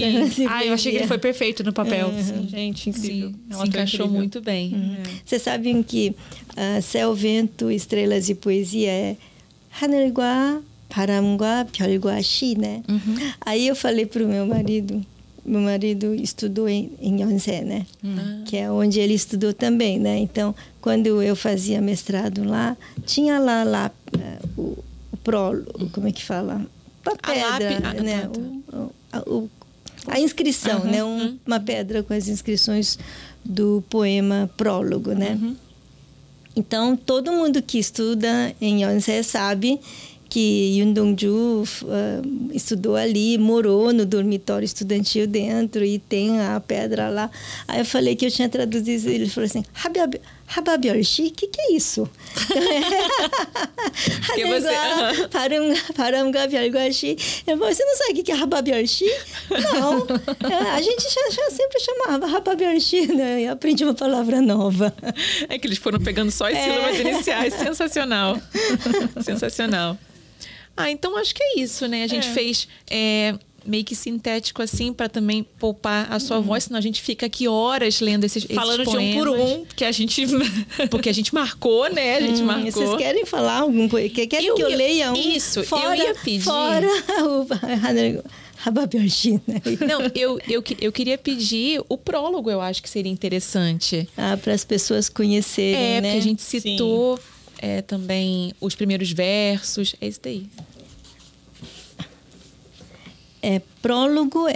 Eu achei que ele foi perfeito no papel. Gente, incrível. Se encaixou muito bem. Vocês sabem que céu, vento, estrelas e poesia é 하늘과 바람과 별과 시, né? Aí eu falei pro meu marido, meu marido estudou em Yonsei, né? Que é onde ele estudou também, né? Então, quando eu fazia mestrado lá, tinha lá o prólogo, como é que fala? A pedra, né? A inscrição, né? Uma pedra com as inscrições do poema Prólogo, né? Então, todo mundo que estuda em Yonsei sabe que Yoon Dong-ju estudou ali, morou no dormitório estudantil dentro e tem a pedra lá. Aí eu falei que eu tinha traduzido, ele falou assim, Hababyeolshi, o que é isso? Paramga Byolgwashi. Você não sabe o que é Hababyeolshi? Não. A gente já sempre chamava Hababyeolshi, né? Eu aprendi uma palavra nova. É que eles foram pegando só as sílabas iniciais. Sensacional. Sensacional. Então acho que é isso, né? A gente fez meio que sintético assim para também poupar a sua voz, senão a gente fica aqui horas lendo esses falando poemas. De um por um, que a gente porque a gente marcou, né? A gente marcou. Vocês querem falar algum coisa? Querem que eu leia um? Isso, eu ia pedir. Fora o Hababyeolshi, né? Não, eu queria pedir o prólogo, eu acho que seria interessante. Para as pessoas conhecerem, né? Porque a gente citou também os primeiros versos. É isso daí. Prólogo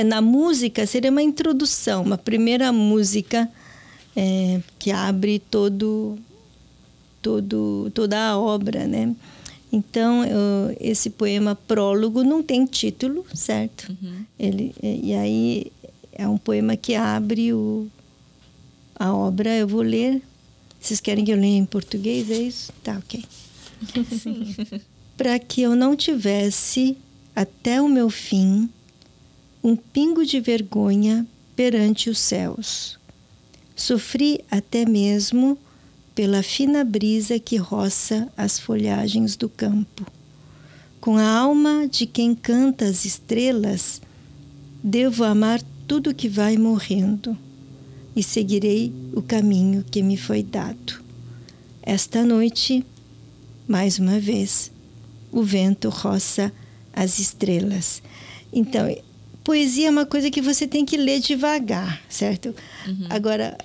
na música seria uma introdução, uma primeira música que abre toda a obra, né? Então esse poema Prólogo não tem título, certo? E aí é um poema que abre a obra. Eu vou ler. Vocês querem que eu leia em português? É isso? Tá, ok. Sim. Para que eu não tivesse, até o meu fim, um pingo de vergonha perante os céus. Sofri até mesmo pela fina brisa que roça as folhagens do campo. Com a alma de quem canta as estrelas, devo amar tudo que vai morrendo e seguirei o caminho que me foi dado. Esta noite, mais uma vez, o vento roça as estrelas. Então, poesia é uma coisa que você tem que ler devagar, certo? Agora,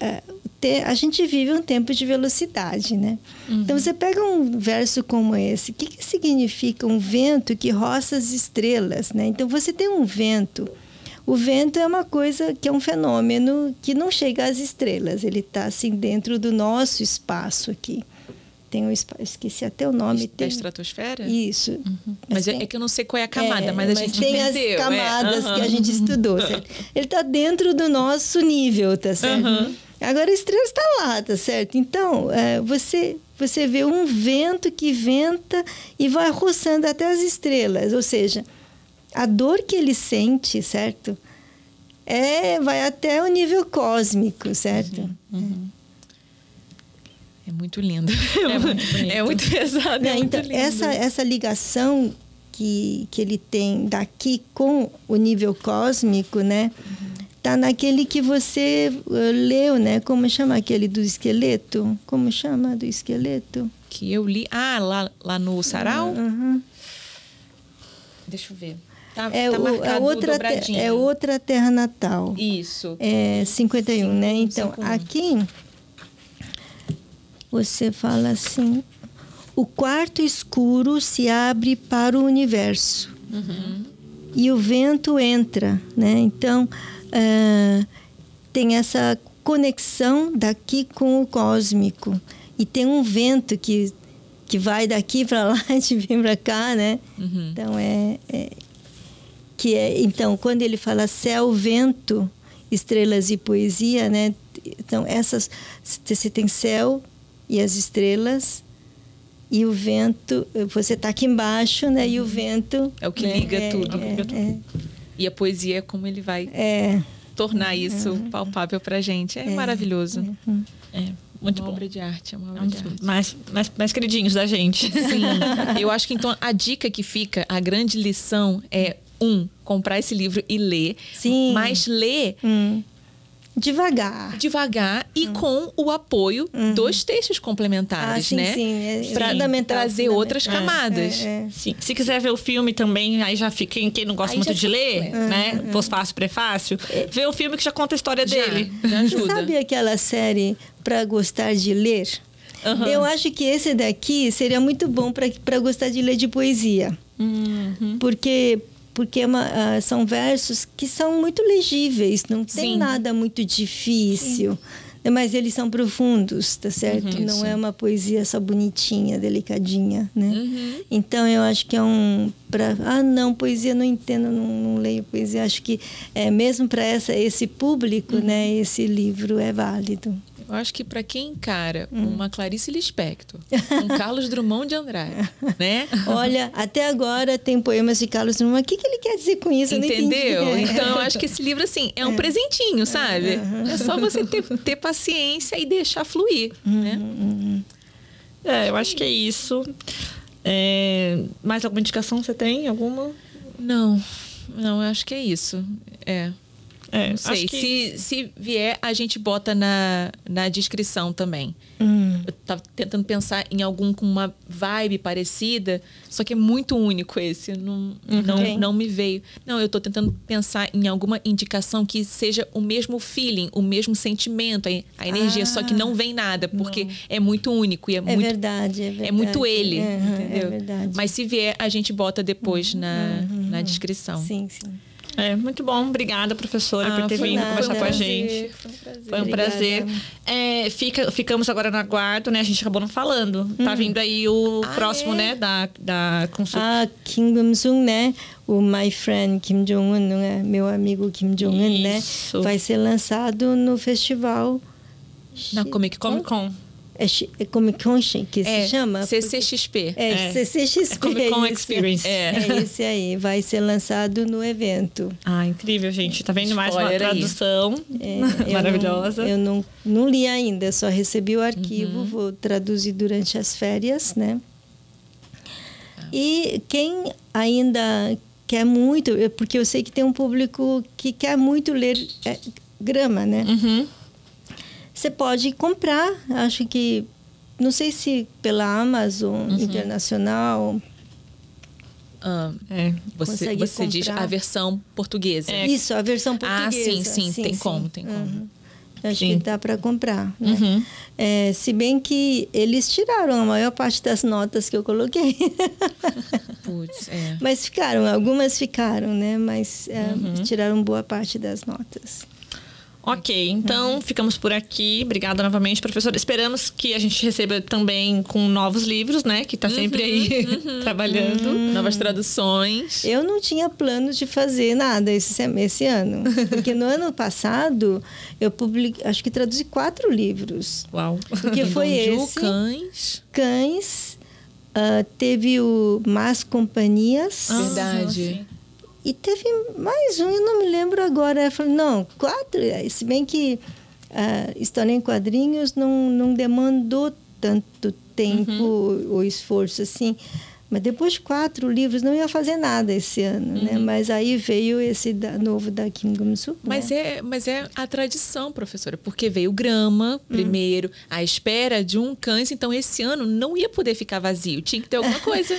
a gente vive um tempo de velocidade, né? Então, você pega um verso como esse. O que significa um vento que roça as estrelas, né? Então, você tem um vento. O vento é uma coisa que é um fenômeno que não chega às estrelas. Ele está, assim, dentro do nosso espaço aqui. Tem um espaço, esqueci até o nome. Da estratosfera? Isso. Mas é que eu não sei qual é a camada, mas a gente tem entendeu. As camadas que a gente estudou, certo? Ele está dentro do nosso nível, tá certo? Agora a estrela está lá, tá certo? Então, você vê um vento que venta e vai roçando até as estrelas. Ou seja, a dor que ele sente, certo? Vai até o nível cósmico, certo? É muito lindo. É muito pesado. Então, essa ligação que ele tem daqui com o nível cósmico, né? Tá naquele que você leu, né? Como chama aquele do esqueleto? Como chama do esqueleto? Que eu li. Lá no sarau? Deixa eu ver. Tá marcado dobradinho. É outra terra natal. Isso. 51, né? Então, 51. Aqui você fala assim: o quarto escuro se abre para o universo e o vento entra, né? Então tem essa conexão daqui com o cósmico e tem um vento que vai daqui para lá e de vir para cá, né? Então então quando ele fala céu, vento, estrelas e poesia, né? Então você tem céu e as estrelas e o vento, você está aqui embaixo, né? E o vento é o que liga tudo. E a poesia é como ele vai tornar isso palpável para a gente. É maravilhoso. Muito uma bom. Obra de arte, é uma obra Um de dos arte. mais queridinhos da gente. Sim. Eu acho que então a dica que fica, a grande lição é comprar esse livro e ler. Sim. Mas ler Devagar. E com o apoio dos textos complementares, sim, né? Sim, para trazer outras camadas. Sim. Se quiser ver o filme também, aí já fica quem não gosta Aí muito já de ler, né? Pós-fácil, prefácio, vê o filme que já conta a história dele. Já ajuda. Sabe aquela série Pra Gostar de Ler? Eu acho que esse daqui seria muito bom para gostar de ler de poesia. Porque são versos que são muito legíveis, não tem nada muito difícil. Mas eles são profundos, tá certo? Não é uma poesia só bonitinha, delicadinha, né? Então, eu acho que é não, poesia não entendo, não leio poesia. Acho que mesmo para esse público, né? Esse livro é válido. Eu acho que para quem encara uma Clarice Lispector, um Carlos Drummond de Andrade, né? Olha, até agora tem poemas de Carlos Drummond. O que ele quer dizer com isso? Entendeu? Eu não entendi. Então, eu acho que esse livro, assim, é um presentinho, sabe? É só você ter paciência e deixar fluir, né? Eu acho que é isso. Mais alguma indicação você tem? Alguma? Não, eu acho que é isso. Não sei. Acho que... Se vier, a gente bota na descrição também. Eu tava tentando pensar em algum com uma vibe parecida, só que é muito único esse. Não me veio. Não, eu tô tentando pensar em alguma indicação que seja o mesmo feeling, o mesmo sentimento, a energia, só que não vem nada, porque é muito único. E é verdade. É muito ele, entendeu? É verdade. Mas se vier, a gente bota depois na descrição. Sim. Muito bom. Obrigada, professora, por ter vindo conversar com a gente. Foi um prazer. Ficamos agora no aguardo, né? A gente acabou não falando. Tá vindo aí o próximo, né? Da consulta. Kim Gum-sung, né? O My Friend Kim Jong-un, né? Meu amigo Kim Jong-un, né? Vai ser lançado no festival... Na Comic Con. É Comic Con que se chama? CCXP. CCXP. Comic Con Experience. É esse aí. Vai ser lançado no evento. Incrível, gente. Tá vendo mais uma tradução maravilhosa. Eu não li ainda, só recebi o arquivo. Vou traduzir durante as férias, né? E quem ainda quer muito... Porque eu sei que tem um público que quer muito ler Grama, né? Você pode comprar, acho que... Não sei se pela Amazon Internacional... Você diz a versão portuguesa. Isso, a versão portuguesa. Sim, tem como. Acho que dá para comprar. Né? Se bem que eles tiraram a maior parte das notas que eu coloquei. Mas algumas ficaram, né? Mas tiraram boa parte das notas. Ok, então ficamos por aqui. Obrigada novamente, professora. Esperamos que a gente receba também com novos livros, né? Que está sempre aí trabalhando. Novas traduções. Eu não tinha planos de fazer nada esse ano. Porque no ano passado, eu acho que traduzi 4 livros. Uau! Porque foi esse. Cães. Teve o Más Companhias. Verdade. E teve mais um, eu não me lembro agora. Eu falei, 4. Se bem que a história em quadrinhos não demandou tanto tempo ou esforço assim. Mas depois de 4 livros, não ia fazer nada esse ano, né? Mas aí veio esse novo da Kim Gum-sung. Mas é a tradição, professora, porque veio Grama primeiro, à espera de um Cães, então esse ano não ia poder ficar vazio, tinha que ter alguma coisa.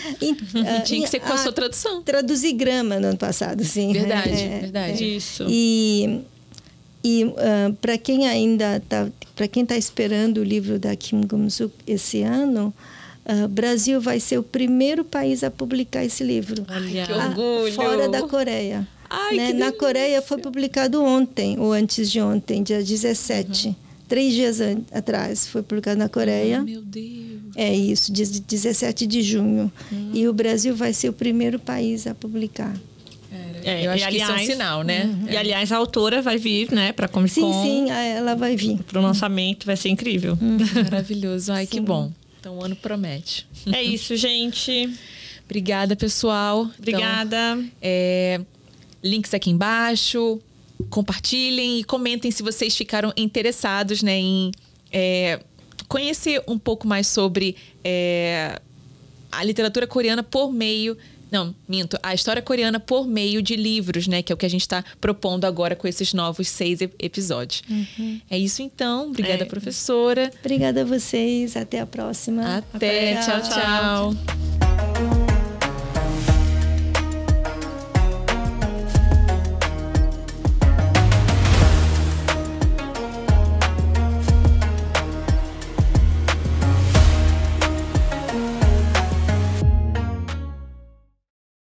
Tinha que ser com a sua tradução. Traduzi Grama no ano passado, sim. Verdade. Isso. E para quem ainda para quem está esperando o livro da Kim Gum-sung esse ano, Brasil vai ser o primeiro país a publicar esse livro. Olha, que orgulho! Fora da Coreia. Né? Na Coreia foi publicado ontem, ou antes de ontem, dia 17. 3 dias atrás foi publicado na Coreia. Meu Deus! É isso, dia 17 de junho. E o Brasil vai ser o primeiro país a publicar. Eu acho que isso é um sinal, né? E, aliás, a autora vai vir, né, para Comic Con. Sim, ela vai vir. Para o lançamento, vai ser incrível. Maravilhoso. Que bom. Então, o ano promete. É isso, gente. Obrigada, pessoal. Obrigada. Então, links aqui embaixo. Compartilhem e comentem se vocês ficaram interessados, né, em conhecer um pouco mais sobre a literatura coreana por meio Não, minto. A história coreana por meio de livros, né? Que é o que a gente está propondo agora com esses novos 6 episódios. É isso então. Obrigada, professora. Obrigada a vocês. Até a próxima. Até. Tchau, tchau.